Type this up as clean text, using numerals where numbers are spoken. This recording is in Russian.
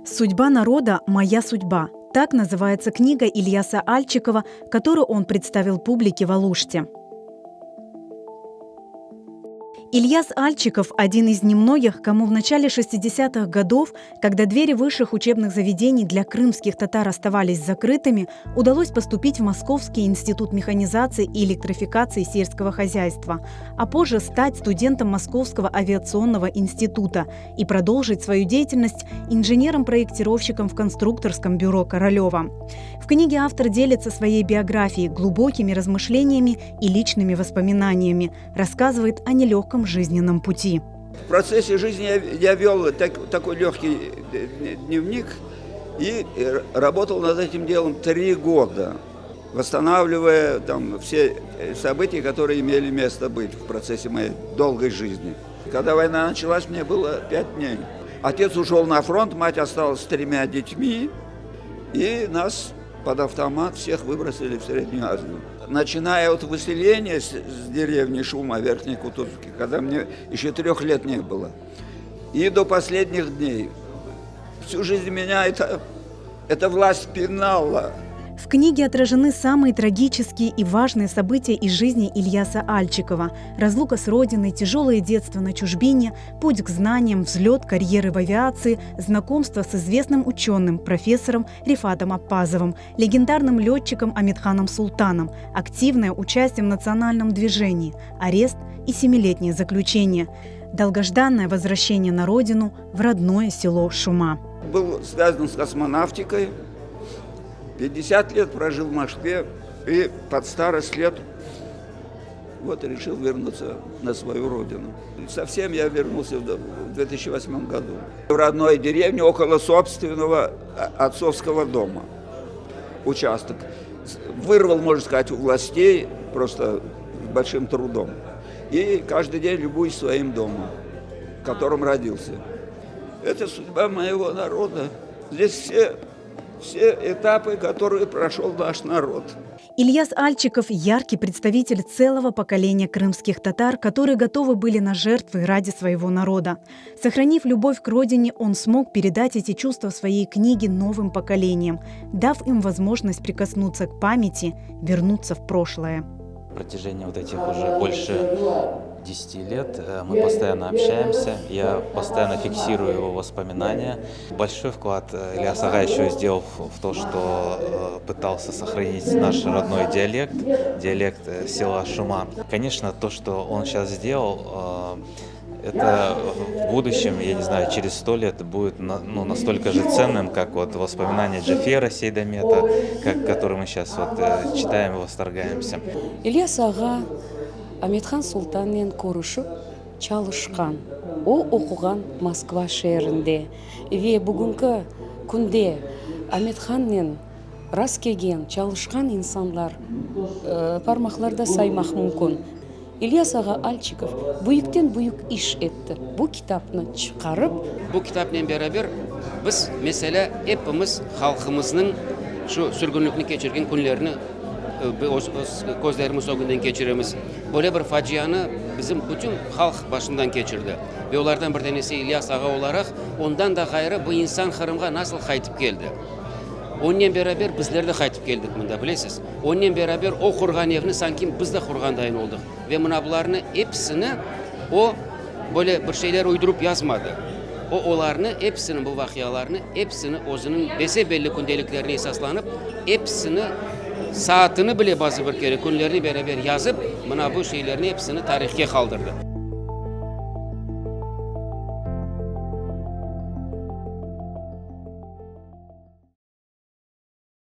«Судьба народа – моя судьба». Так называется книга Ильяса Альчикова, которую он представил публике в Алуште. Ильяс Альчиков – один из немногих, кому в начале 60-х годов, когда двери высших учебных заведений для крымских татар оставались закрытыми, удалось поступить в Московский институт механизации и электрификации сельского хозяйства, а позже стать студентом Московского авиационного института и продолжить свою деятельность инженером-проектировщиком в конструкторском бюро Королева. В книге автор делится своей биографией, глубокими размышлениями и личными воспоминаниями, рассказывает о нелегком жизненном пути. В процессе жизни я вел такой легкий дневник и работал над этим делом 3 года, восстанавливая все события, которые имели место быть в процессе моей долгой жизни. Когда война началась, мне было 5 дней. Отец ушел на фронт, мать осталась с 3 детьми, и нас под автомат всех выбросили в Среднюю Азию. Начиная от выселения с деревни Шума, Верхней Кутузовки, когда мне еще 3 лет не было, и до последних дней. Всю жизнь меня эта власть пинала. В книге отражены самые трагические и важные события из жизни Ильяса Альчикова: разлука с родиной, тяжелое детство на чужбине, путь к знаниям, взлет карьеры в авиации, знакомство с известным ученым, профессором Рифатом Аппазовым, легендарным летчиком Амитханом Султаном, активное участие в национальном движении, арест и 7-летнее заключение, долгожданное возвращение на родину, в родное село Шума. Был связан с космонавтикой. 50 лет прожил в Москве и под старость лет решил вернуться на свою родину. Совсем я вернулся в 2008 году. В родной деревне около собственного отцовского дома. Участок. Вырвал, можно сказать, у властей просто с большим трудом. И каждый день любуюсь своим домом, в котором родился. Это судьба моего народа. Здесь все этапы, которые прошел наш народ. Ильяс Альчиков – яркий представитель целого поколения крымских татар, которые готовы были на жертвы ради своего народа. Сохранив любовь к родине, он смог передать эти чувства в своей книге новым поколениям, дав им возможность прикоснуться к памяти, вернуться в прошлое. На протяжении этих уже больше 10 лет мы постоянно общаемся, я постоянно фиксирую его воспоминания. Большой вклад Ильяс Ага еще сделал в то, что пытался сохранить наш родной диалект села Шума. Конечно, то, что он сейчас сделал, это в будущем, я не знаю, через 100 лет будет настолько же ценным, как воспоминания Джафера Сейдамета, который мы сейчас читаем и восторгаемся. Ильяс Ага Амитхан Султанмен көрішіп çalışқан. Ол оқыған Москва шерінде. Ве бүгінгі күнде Амитханмен рас келген, çalışқан инсанлар пармақларда саймақ мүмкін. Ильяс Ага Альчиков бүйіктен бүйік іш етті. Бұл кітапны шығарып, бұл кітапмен бәрабер біз мәселе епіміз халқымыздың сүргінлікні кешірген күнлеріні көздеріміз огүнден кечиреміз. Böyle bir facianı bizim bütün halk başından geçirdi. Ve onlardan bir tanesi İlyas Ağa olarak ondan da gayrı bu insan Kırım'a nasıl kayıtıp geldi. Onunla beraber bizler de kayıtıp geldik bunda bilesiz. Onunla beraber o kurgan evini sanki biz de kurgan dayın olduk. Ve bunlarını hepsini o böyle bir şeyler uydurup yazmadı. Onlarını hepsinin bu vakiyalarını hepsini özünün bese belli gündeliklerine esaslanıp hepsini saatini bile bazı bir kere günlerini beraber yazıp bu şeylerini hepsini tarihke kaldırdı.